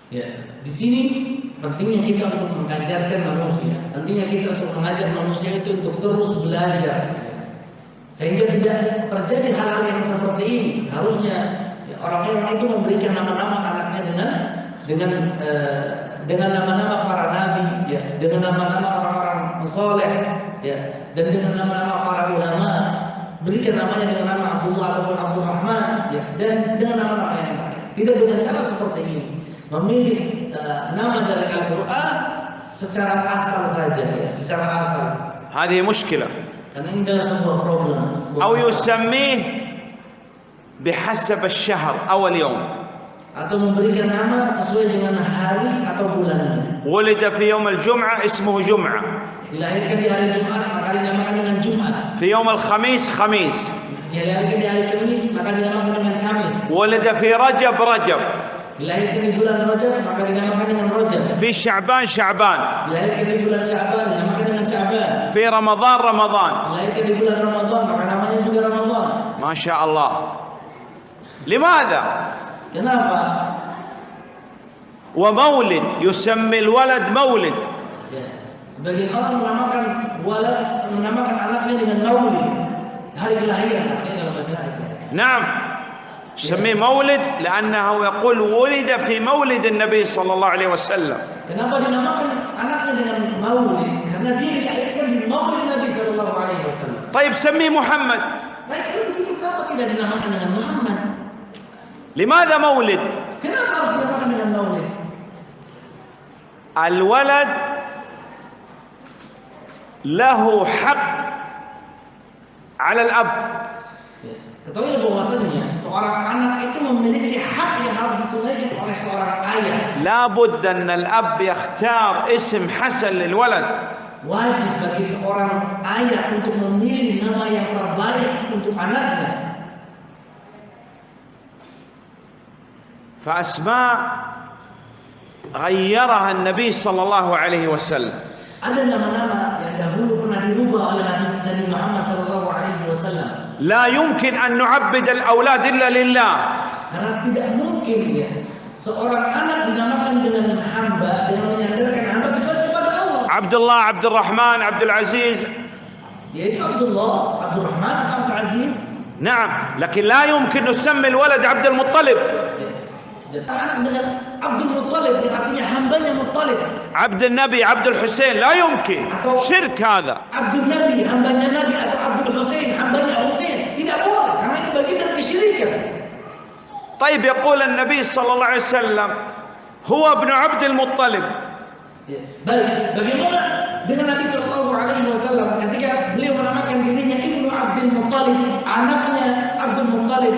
Speaker 2: Ya, di sini pentingnya kita untuk mengajarkan manusia, pentingnya kita untuk mengajak manusia itu untuk terus belajar, sehingga tidak terjadi hal-hal yang seperti ini. Harusnya ya, orang-orang itu memberikan nama-nama anaknya dengan nama-nama para nabi, ya, dengan nama-nama orang-orang soleh, ya, dan dengan nama-nama para ulama. Berikan namanya dengan nama Abdullah ataupun Abdurrahman, ya, dan dengan nama-nama yang baik. Tidak dengan cara seperti ini. Memilih nama dari Al-Quran secara asal saja, ya, secara asal.
Speaker 1: هذه مشكلة.
Speaker 2: Karena ini adalah sebuah problem.
Speaker 1: أو يسميه بحسب الشهر أو اليوم.
Speaker 2: Atau memberikan nama sesuai dengan hari atau bulannya.
Speaker 1: ولد في يوم الجمعة اسمه جمعة.
Speaker 2: Dilahirkan di hari Jumat maka dinamakan dengan Jumat.
Speaker 1: في يوم الخميس خميس.
Speaker 2: Dilahirkan di hari Kamis maka dinamakan dengan Kamis.
Speaker 1: ولد في رجب رجب.
Speaker 2: Dilahirkan di bulan Rajab maka dinamakan dengan Rajab.
Speaker 1: في شعبان شعبان.
Speaker 2: Dilahirkan di bulan Sya'ban dinamakan dengan Sya'ban.
Speaker 1: في رمضان رمضان.
Speaker 2: Dilahirkan di bulan Ramadan maka namanya juga Ramadan.
Speaker 1: ما شاء الله. لماذا؟
Speaker 2: Kenapa?
Speaker 1: ومولد يسمي الولد مولد.
Speaker 2: Ya, sebagian orang menamakan anaknya dengan maulid, hari kelahiran, artinya dalam bahasa hari kelahiran.
Speaker 1: نعم يسميه مولد لأنه يقول ولد في مولد النبي صلى الله عليه وسلم.
Speaker 2: Kenapa dinamakan anaknya dengan maulid? Karena dia dilahirkan di maulid Nabi sallallahu alaihi wasallam.
Speaker 1: طيب سميه محمد.
Speaker 2: Baik, kalau begitu kenapa tidak dinamakan dengan Muhammad?
Speaker 1: لماذا مولد؟
Speaker 2: Kenapa harus dinamakan dengan maulid?
Speaker 1: الولد له حق على الأب.
Speaker 2: Ketahuilah bahwasanya seorang anak itu memiliki hak yang harus ditunaikan oleh seorang ayah.
Speaker 1: لابد أن الأب يختار اسم حسن للولد.
Speaker 2: Wajib bagi seorang ayah untuk memilih nama yang terbaik untuk anaknya.
Speaker 1: فأسماء غيرها النبي صلى الله عليه وسلم.
Speaker 2: Ada nama-nama yang dahulu pernah dirubah oleh Nabi Muhammad sallallahu alaihi wasallam.
Speaker 1: لا يمكن أن نعبد الأولاد إلا لله.
Speaker 2: Karena tidak mungkin ya seorang anak dinamakan dengan hamba, dengan menyandarkan hamba kecuali kepada Allah.
Speaker 1: عبد الله عبد الرحمن عبد العزيز.
Speaker 2: Yaitu Abdullah, Abdurrahman atau Abdul Aziz.
Speaker 1: نعم لكن لا يمكن نسمي الولد عبد المطلب.
Speaker 2: Dan anak dengan Abdul Muttalib yang artinya hambanya Muttalib.
Speaker 1: عبد النبي عبد الحسين لا يمكن. شرك هذا.
Speaker 2: Abdul Nabi hambanya Nabi atau Abdul Husain hambanya Husain. Tidak boleh karena ini bagian dari kesyirikan.
Speaker 1: طيب يقول النبي صلى الله عليه وسلم هو ابن عبد المطلب.
Speaker 2: Ya. Baik, bagaimana dengan Nabi Shallallahu Alaihi Wasallam ketika beliau menamakan dirinya Ibnu Abdul Muttalib, anaknya Abdul Muttalib?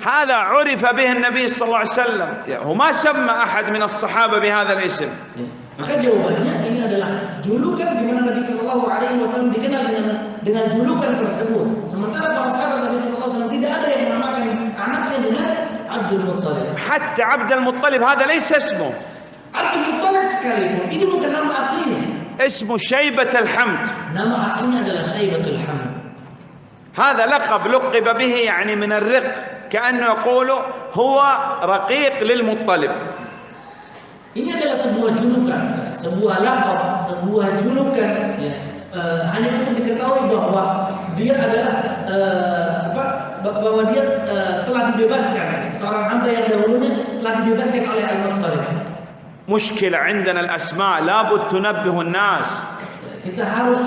Speaker 1: هذا عرف به النبي صلى الله عليه وسلم وما سمى أحد من الصحابة بهذا الاسم.
Speaker 2: Ya. Maka jawabannya ini adalah julukan di mana Nabi Shallallahu Alaihi Wasallam dikenal dengan julukan tersebut. Sementara para sahabat Nabi Shallallahu Alaihi Wasallam tidak ada yang menamakan anaknya dengan Abdul Muttalib.
Speaker 1: حتى عبد المطلب هذا ليس اسمه،
Speaker 2: Abdul Muttalib sekalipun ini bukan nama aslinya.
Speaker 1: اسمه شيبة الحمد.
Speaker 2: Nama aslinya adalah Syaibatul Hamd.
Speaker 1: هذا لقب لقب به يعني من الرق، كأنه يقول هو رقيق للمطلب.
Speaker 2: Ini adalah sebuah julukan, sebuah laqab, sebuah julukan ya, hanya untuk diketahui bahwa dia adalah bahwa dia telah dibebaskan, seorang hamba yang dahulunya telah dibebaskan oleh Al-Muttalib.
Speaker 1: مشكلة عندنا الأسماء لابد تنبه الناس.
Speaker 2: Kita harus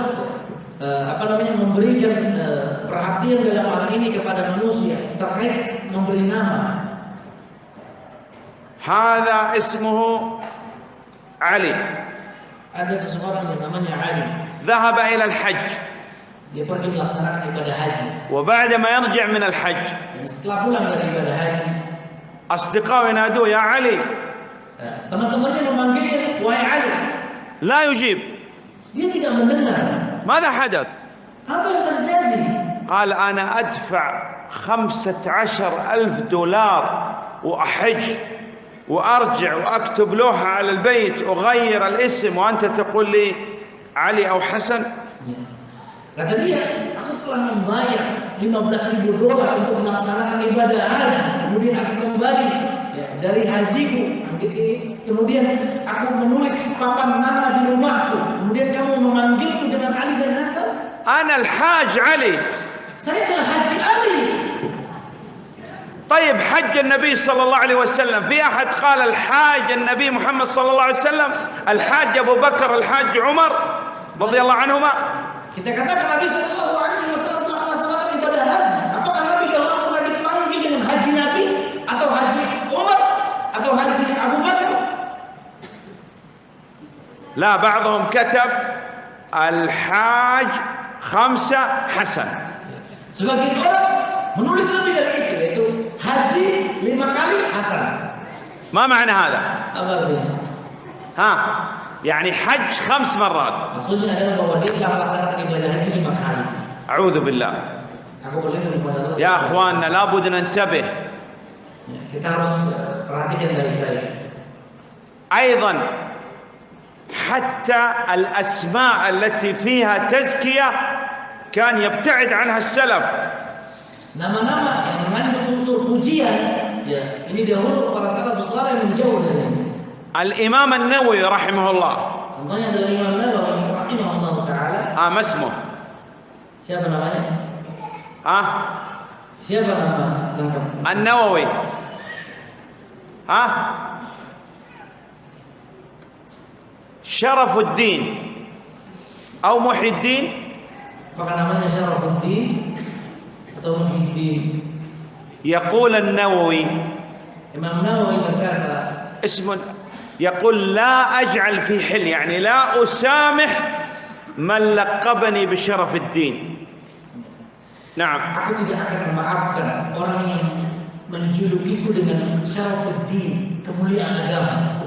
Speaker 2: memberikan perhatian dalam hal ini kepada manusia terkait memberi nama.
Speaker 1: هذا اسمه علي،
Speaker 2: Ada seseorang yang namanya Ali.
Speaker 1: ذهب إلى الحج،
Speaker 2: Dia pergi melaksanakan ibadah haji.
Speaker 1: وبعدما يرجع من الحج
Speaker 2: Dan setelah pulang dari ibadah haji,
Speaker 1: أصدقائه ينادوه يا علي،
Speaker 2: teman-temannya memanggilnya wahai Ali.
Speaker 1: لا يجيب.
Speaker 2: Dia tidak mendengar.
Speaker 1: ماذا حدث؟
Speaker 2: Apa yang terjadi?
Speaker 1: قال أنا أدفع 15,000 دولار وأحج وأرجع وأكتب لوحة على البيت أغير الاسم وأنت تقول لي علي أو حسن.
Speaker 2: Kata dia, aku telah membayar 15.000 dolar untuk melaksanakan ibadah haji. Kemudian aku kembali dari hajiku. Kemudian aku menulis papan nama di rumahku. Kemudian kamu memanggilku dengan Ali dan Hasan.
Speaker 1: أنا الحاج علي.
Speaker 2: Saya adalah Haji Ali.
Speaker 1: طيب حج النبي صلى الله عليه وسلم، في أحد قال الحاج النبي محمد صلى الله عليه وسلم، الحاج أبو بكر، الحاج عمر رضي الله عنهما؟
Speaker 2: Kita katakan Nabi Shallallahu Alaihi Wasallam telah melaksanakan ibadah haji. Apakah Nabi dahulu pernah dipanggil dengan haji Nabi atau haji Umar atau haji Abu Bakar?
Speaker 1: لا، بعضهم كتب الحاج 5 حسن.
Speaker 2: Sebagian orang menulis lebih dari itu, yaitu haji 5 kali Hasan.
Speaker 1: ما معنى هذا؟
Speaker 2: Apa artinya?
Speaker 1: ها يعني حج 5 مرات.
Speaker 2: Maksudnya adalah bahwa dia telah melaksanakan ibadah haji 5 kali.
Speaker 1: أعوذ بالله.
Speaker 2: Aku berlindung kepada Allah.
Speaker 1: يا أخواننا لابد ننتبه.
Speaker 2: Ya, kita harus perhatikan baik-baik.
Speaker 1: أيضا حتى الأسماء التي فيها تزكية كان يبتعد عنها السلف.
Speaker 2: Nama-nama yang mengandung unsur pujian, ya, ini dahulu para salafus saleh menjauh darinya.
Speaker 1: الإمام النووي رحمه الله.
Speaker 2: Contohnya adalah Imam Nawawi rahimahullah taala.
Speaker 1: ما اسمه؟
Speaker 2: Siapa namanya? Siapa nama lengkap?
Speaker 1: النووي. شرف الدين أو محي الدين.
Speaker 2: Maka namanya Syarafuddin atau Muhyiddin.
Speaker 1: يقول النووي
Speaker 2: Imam Nawawi berkata,
Speaker 1: اسم يقول لا أجعل في حل، يعني لا أسامح من لقبني بشرف الدين. نعم.
Speaker 2: aku tidak akan memaafkan orang yang menjulukiku dengan Syarafuddin, kemuliaan agama.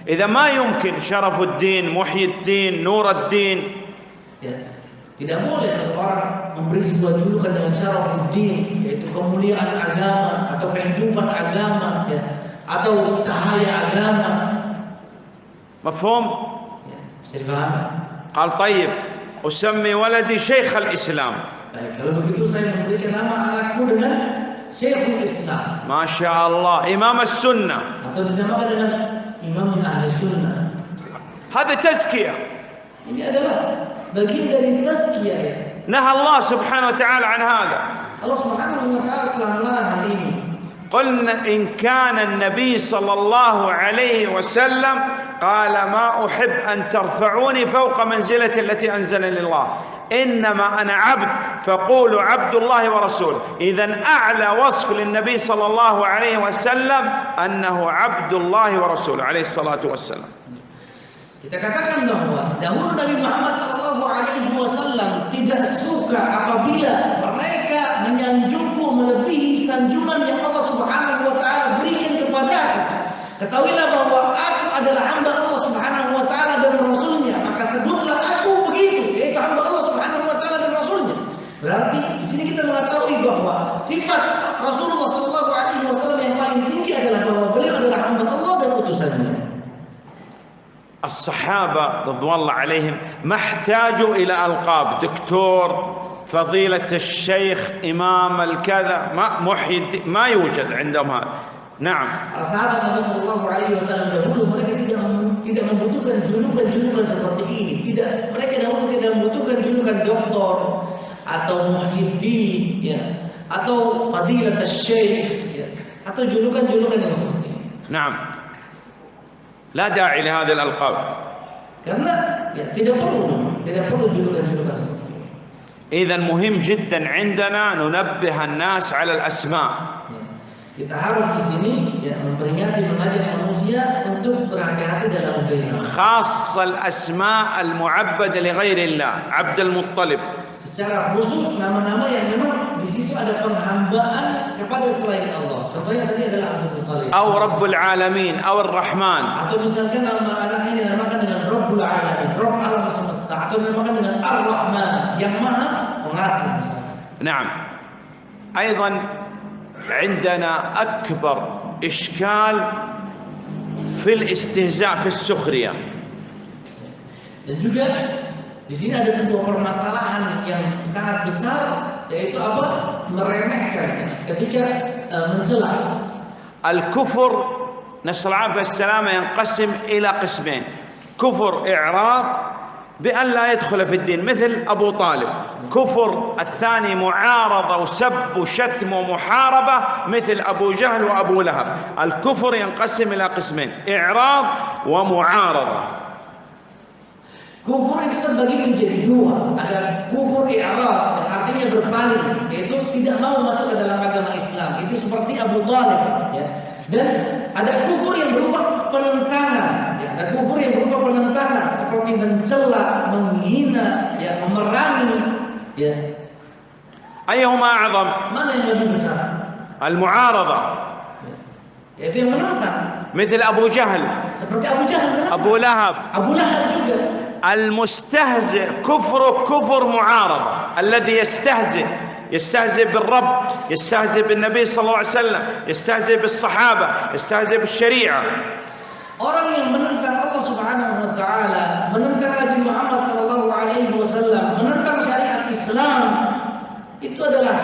Speaker 1: إذا ما يمكن شرف الدين، محي الدين، نور الدين،
Speaker 2: Ya, tidak boleh seseorang memberi sebuah julukan dengan Syarafuddin, yaitu kemuliaan agama atau kehidupan agama, ya, atau cahaya agama.
Speaker 1: مفهوم؟
Speaker 2: Ya, bisa difahami?
Speaker 1: قال طيب أسمي ولدي شيخ الإسلام.
Speaker 2: Baik, kalau begitu saya memberikan nama anakku dengan Syekhul Islam,
Speaker 1: ما شاء الله، إمام السنة.
Speaker 2: atau dinamakan dengan Imam Ahli Sunnah.
Speaker 1: هذا تزكية.
Speaker 2: Ini adalah bagian dari tazkiyah, ya.
Speaker 1: نهى الله سبحانه وتعالى عن هذا.
Speaker 2: Allah Subhanahu wa taala telah melarang hal ini.
Speaker 1: قلنا إن كان النبي صلى الله عليه وسلم قال ما أحب أن ترفعوني فوق منزلتي التي أنزلني الله، إنما أنا عبد فقولوا عبد الله ورسوله. إذن أعلى وصف للنبي صلى الله عليه وسلم أنه عبد الله ورسوله عليه الصلاة والسلام.
Speaker 2: Kita katakan bahwa dahulu Nabi Muhammad SAW tidak suka apabila mereka menyanjungku melebihi sanjungan yang Allah Subhanahu wa taala berikan kepadaku. Ketahuilah bahwa aku adalah hamba Allah Subhanahu wa taala dan rasulnya, maka sebutlah aku begitu, yaitu hamba Allah Subhanahu wa taala dan rasulnya. Berarti di sini kita mengetahui bahwa sifat Rasulullah SAW yang paling tinggi adalah bahwa beliau adalah hamba Allah dan utusannya.
Speaker 1: الصحابة رضوان الله عليهم ما احتاجوا إلى ألقاب دكتور فضيلة الشيخ إمام الكذا ما يوجد عندهم هذا. نعم.
Speaker 2: Para sahabat Nabi Sallallahu Alaihi Wasallam dahulu mereka tidak membutuhkan julukan seperti ini. Mereka dahulu tidak membutuhkan julukan doktor atau muhyiddin, ya, atau fadilat syekh, ya, atau julukan-julukan yang seperti ini.
Speaker 1: نعم. لا داعي لهذه الألقاب.
Speaker 2: Karena ya, tidak perlu julukan-julukan seperti ini.
Speaker 1: إذن مهم جدا عندنا ننبه الناس على الأسماء.
Speaker 2: Ya. Kita harus di sini ya, mengajak manusia untuk berhati-hati dalam memberi nama.
Speaker 1: خاصة الأسماء المعبدة لغير الله عبد المطلب.
Speaker 2: Secara khusus nama-nama yang memang di situ ada penghambaan kepada selain Allah. Contohnya tadi adalah Abdul Muttalib.
Speaker 1: أو رب العالمين أو الرحمن.
Speaker 2: Atau misalkan nama anaknya dinamakan dengan Rabbul Alamin, Rabb alam semesta, atau dinamakan dengan Ar-Rahman, yang Maha Pengasih.
Speaker 1: نعم. أيضا عندنا أكبر إشكال في الاستهزاء في السخرية.
Speaker 2: Dan juga di sini ada sebuah permasalahan yang sangat besar, yaitu apa? Meremehkan ketika mencela.
Speaker 1: الكفر نسأل العافية والسلامة ينقسم إلى قسمين: كفر إعراض بأن لا يدخل في الدين مثل أبو طالب، كفر الثاني معارضة وسب وشتم ومحاربة مثل أبو جهل وأبو لهب. الكفر ينقسم إلى قسمين: إعراض ومعارضة.
Speaker 2: Kufur itu terbagi menjadi dua. Ada kufur i'rad, yang artinya berpaling, yaitu tidak mau masuk ke dalam agama Islam. Itu seperti Abu Thalib, ya. Dan ada kufur yang berupa penentangan, ya. Ada kufur yang berupa penentangan seperti mencela, menghina, ya, memerangi, ya.
Speaker 1: أيهما أعظم؟
Speaker 2: Mana yang lebih besar?
Speaker 1: المعارضة.
Speaker 2: Yaitu yang menentang.
Speaker 1: مثل أبو جهل.
Speaker 2: Seperti Abu Jahal menentang.
Speaker 1: أبو لهب.
Speaker 2: Abu Lahab juga.
Speaker 1: المستهزئ كفره كفر معارضة، الذي يستهزئ بالرب، يستهزئ بالنبي صلى الله عليه وسلم، يستهزئ بالصحابة، يستهزئ بالشريعة.
Speaker 2: Orang yang menentang Allah Subhanahu wa taala, menentang Nabi Muhammad sallallahu alaihi wasallam, menentang syariat Islam, itu adalah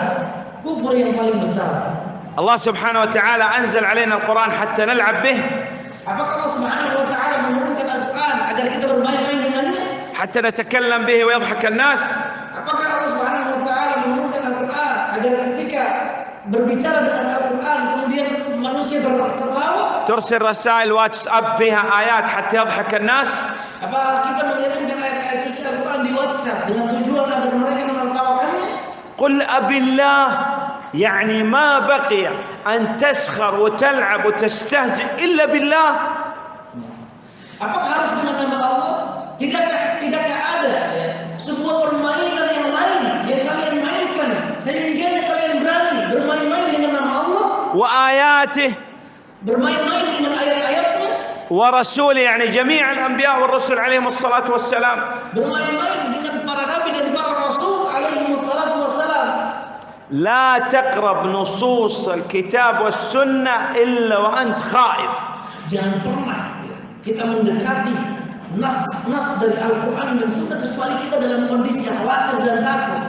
Speaker 2: kufur yang paling besar.
Speaker 1: Allah Subhanahu wa taala anzal علينا القرآن حتى نلعب به.
Speaker 2: Apakah Allah Subhanahu wa taala menurunkan Al-Qur'an agar kita bermain-main dengannya?
Speaker 1: حتى نتكلم به ويضحك الناس.
Speaker 2: Apakah Allah Subhanahu wa taala menurunkan Al-Qur'an agar ketika berbicara dengan Al-Qur'an kemudian manusia tertawa?
Speaker 1: ترسل رسائل واتساب فيها آيات حتى يضحك الناس.
Speaker 2: Apakah kita mengirimkan ayat-ayat suci Al-Qur'an di WhatsApp dengan tujuan agar mereka menertawakannya?
Speaker 1: قل أبي الله، يعني ما بقي أن تسخر وتلعب وتستهزئ إلا بالله.
Speaker 2: Apakah harus dengan nama Allah? Tidakkah ada ya, sebuah permainan yang lain yang kalian mainkan sehingga kalian berani bermain-main dengan nama Allah,
Speaker 1: وآياته
Speaker 2: bermain-main dengan ayat-ayatnya,
Speaker 1: ورسوله، يعني جميع الأنبياء والرسل عليهم الصلاة والسلام.
Speaker 2: bermain-main dengan para nabi dan para rasul alaihi wassalatu wassalam.
Speaker 1: لا تقرب نصوص الكتاب والسنة إلا وأنت خائف.
Speaker 2: Jangan pernah ya, kita mendekati nas-nas dari Al-Quran dan Sunnah kecuali kita dalam kondisi yang khawatir dan takut.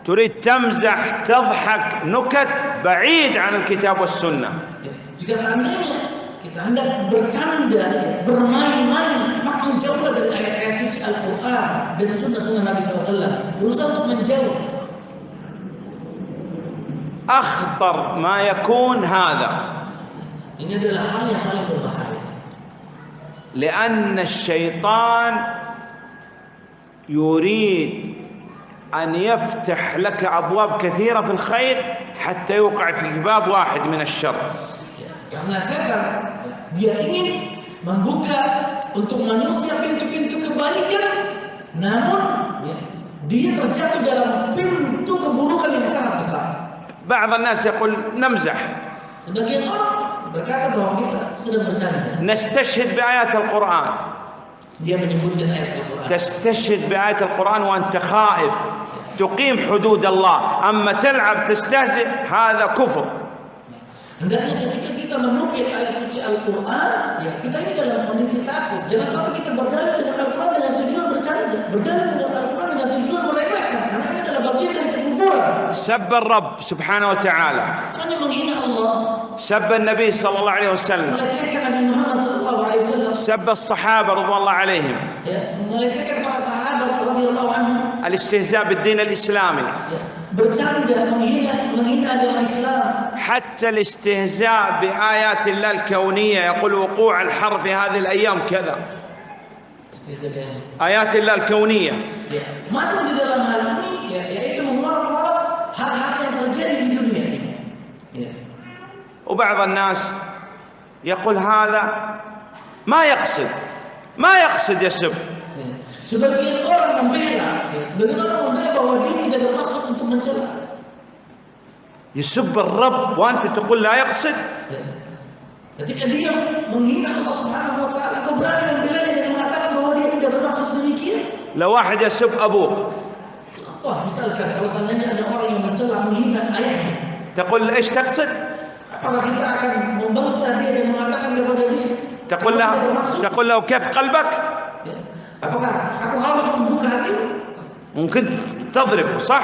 Speaker 1: تريد تمزح تضحك نكت بعيد عن الكتاب والسنة.
Speaker 2: Ya, jika seandainya kita hendak bercanda, ya, bermain-main, maka menjauhlah dari ayat-ayat suci Al-Quran dan Sunnah Nabi SAW. Berusaha untuk menjauh.
Speaker 1: أخطر ما يكون هذا.
Speaker 2: Ini adalah hal yang paling berbahaya.
Speaker 1: لأن الشيطان يريد أن يفتح لك أبواب كثيرة في الخير حتى يوقع في باب واحد من الشر.
Speaker 2: Karena setan dia ingin membuka untuk manusia pintu-pintu kebaikan, namun ya, dia terjatuh dalam pintu keburukan yang sangat besar.
Speaker 1: بعض الناس يقول نمزح.
Speaker 2: Sebagian orang berkata bahwa kita sedang bercanda.
Speaker 1: نستشهد بآيات القرآن.
Speaker 2: Dia menyebutkan ayat Al-Quran.
Speaker 1: تستشهد بآيات القرآن وأنت خائف تقيم حدود الله، أما تلعب تستهزئ هذا كفر.
Speaker 2: Hendaknya ketika kita menukil ayat suci Al-Quran, ya kita ini dalam kondisi takut. Jangan sampai kita berdalil dengan Al-Quran dengan tujuan bercanda, berdalil dengan Al-Quran dengan tujuan meremehkan, karena ini adalah bagian dari kekufuran.
Speaker 1: سب الرب سبحانه وتعالى،
Speaker 2: Hanya menghina Allah,
Speaker 1: سب النبي صلى الله عليه وسلم،
Speaker 2: melecehkan Nabi Muhammad SAW,
Speaker 1: سب الصحابة رضوان الله عليهم،
Speaker 2: ya, melecehkan para sahabat radhiyallahu anhum,
Speaker 1: الاستهزاء بالدين الإسلامي،
Speaker 2: ya, bercanda, menghina agama Islam.
Speaker 1: حتى الاستهزاء بآيات الله الكونية، يقول وقوع الحر في هذه الأيام كذا. آيات الله الكونية
Speaker 2: Ya, masuk di dalam hal ini, ya, yaitu mengulang-ulang hal-hal yang terjadi di dunia ini. Ya.
Speaker 1: وبعض الناس يقول هذا ما يقصد يسب.
Speaker 2: Ya. Sebagian orang membela bahwa dia tidak bermaksud untuk mencela.
Speaker 1: يسب الرب وأنت تقول لا يقصد.
Speaker 2: Ya. Ketika dia menghina Allah Subhanahu wa taala, kau berani membelanya dan mengatakan bahwa dia tidak bermaksud demikian?
Speaker 1: لو واحد يسب أبوك
Speaker 2: Contoh, misalkan kalau seandainya ada orang yang mencela, menghina ayahnya,
Speaker 1: تقول إيش تقصد؟
Speaker 2: apakah kita akan membantah dia dan mengatakan kepada dia?
Speaker 1: تقول له كيف قلبك؟
Speaker 2: Ya. Apakah aku harus membuka hati?
Speaker 1: ممكن تضرب صح؟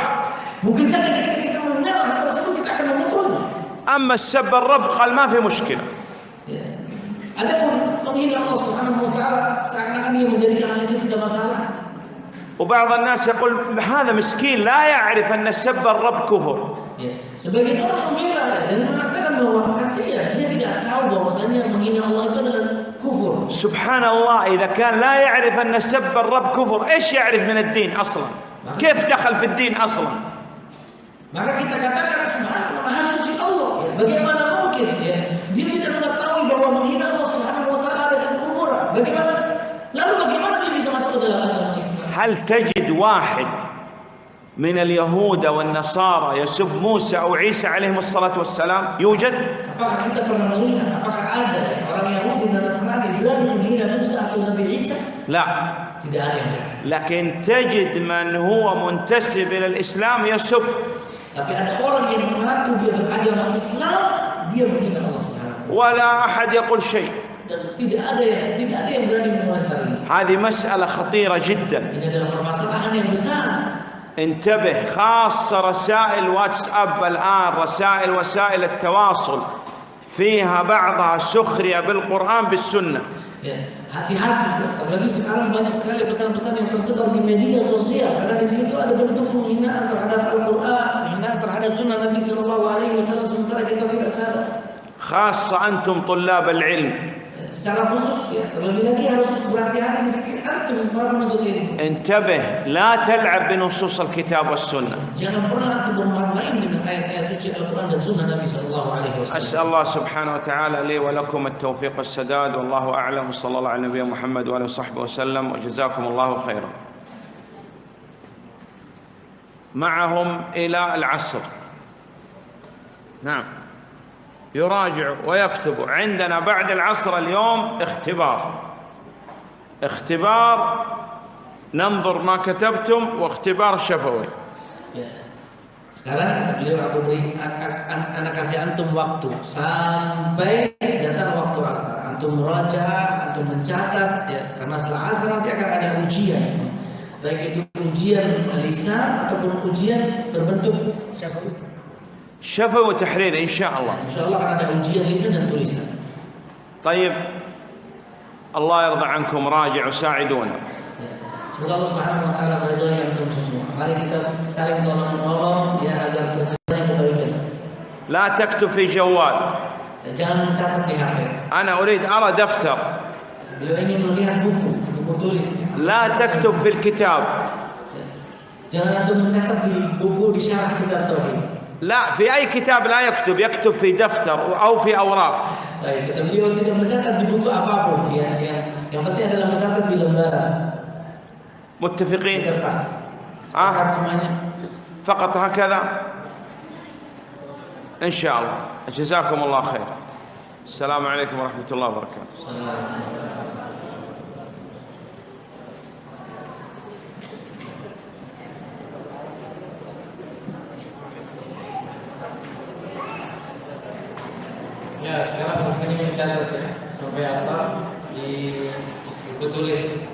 Speaker 2: Mungkin saja ketika kita mendengar hal tersebut kita akan memukulnya.
Speaker 1: أما السب الرب قال ما في مشكلة.
Speaker 2: Ya. Adapun menghina Allah Subhanahu wa taala seakan-akan dia menjadikan hal itu tidak masalah.
Speaker 1: وبعض الناس يقول هذا مسكين لا يعرف أن سب الرب كفر.
Speaker 2: Ya. Sebagian orang membela dan mengatakan bahwa kasihan dia tidak tahu bahwasanya menghina Allah itu adalah kufur.
Speaker 1: سبحان الله، إذا كان لا يعرف أن سب الرب كفر إيش يعرف من الدين أصلا؟ كيف دخل في الدين أصلا؟
Speaker 2: Maka kita katakan subhanallah, maha suci Allah. Ya. Bagaimana mungkin ya dia tidak mengetahui bahwa menghina Allah Subhanahu wa taala adalah kufur? Bagaimana dia bisa masuk ke dalam agama Islam?
Speaker 1: هل تجد واحد من اليهود والنصارى يسب موسى أو عيسى عليهم الصلاة والسلام؟ يوجد؟
Speaker 2: Apakah kita pernah melihat apakah ada orang Yahudi dan Nasrani berani menghina Musa atau Nabi Isa?
Speaker 1: لا.
Speaker 2: Tidak ada yang berani.
Speaker 1: لكن تجد من هو منتسب إلى الإسلام يسب.
Speaker 2: Tapi ada orang yang mengaku dia beragama Islam, dia menghina Allah Subhanahu wa taala.
Speaker 1: ولا أحد يقول شيء.
Speaker 2: Dan tidak ada yang berani mengomentari.
Speaker 1: هذه مسألة خطيرة جدا.
Speaker 2: Ini adalah permasalahan yang besar.
Speaker 1: انتبه، خاصة رسائل واتساب الآن، رسائل وسائل التواصل فيها بعضها سخرية بالقرآن بالسنة.
Speaker 2: Ya, hati-hati. Terlebih sekarang banyak sekali pesan-pesan yang tersebar di media sosial, karena di situ ada bentuk penghinaan terhadap Al-Quran, penghinaan terhadap Sunnah Nabi Sallallahu Alaihi Wasallam, sementara kita tidak sadar.
Speaker 1: خاصة أنتم طلاب العلم.
Speaker 2: Secara khusus, ya, terlebih lagi harus berhati-hati di sisi antum para penuntut ilmu.
Speaker 1: انتبه، لا تلعب بنصوص الكتاب والسنة.
Speaker 2: Jangan pernah antum bermain dengan ayat-ayat suci Al-Quran dan Sunnah Nabi Sallallahu Alaihi Wasallam.
Speaker 1: أسأل الله سبحانه وتعالى لي ولكم التوفيق والسداد، والله أعلم، وصلى الله على نبينا محمد وآله وصحبه وسلم، وجزاكم الله خيرا. معهم إلى العصر. نعم، يراجع ويكتب. عندنا بعد العصر اليوم اختبار ننظر ما كتبتم، واختبار شفوي.
Speaker 2: Ya. Sekarang kata beliau, anak kasih antum waktu sampai datang waktu asar. Antum murajaah, antum mencatat, ya. Karena setelah asar nanti akan ada ujian, baik itu ujian lisan ataupun ujian berbentuk syafawi.
Speaker 1: شفوي وتحرير إن شاء الله.
Speaker 2: Insyaallah akan ada ujian lisan dan tulisan.
Speaker 1: طيب، الله يرضى عنكم، راجعوا ساعدونا.
Speaker 2: Ya. Semoga Allah Subhanahu wa taala meridhai antum semua. Mari kita saling tolong-menolong ya agar tercapai kebaikan.
Speaker 1: لا تكتب في جوال.
Speaker 2: Ya, jangan mencatat di HP.
Speaker 1: أنا أريد أرى دفتر.
Speaker 2: Beliau ingin melihat buku tulis.
Speaker 1: لا تكتب في الكتاب.
Speaker 2: Ya. Jangan antum mencatat di buku di syarah kitab tauhid.
Speaker 1: لا، في أي كتاب لا يكتب في دفتر أو في أوراق.
Speaker 2: Baik, kata beliau tidak mencatat di buku apapun. Yang penting adalah mencatat di lembaran.
Speaker 1: متفقين؟
Speaker 2: kertas. Sepakat semuanya.
Speaker 1: فقط هكذا إن شاء الله. جزاكم الله خير. السلام عليكم ورحمة الله وبركاته.
Speaker 3: Ya, sekarang ini mencatat ya sampai asal di buku tulis.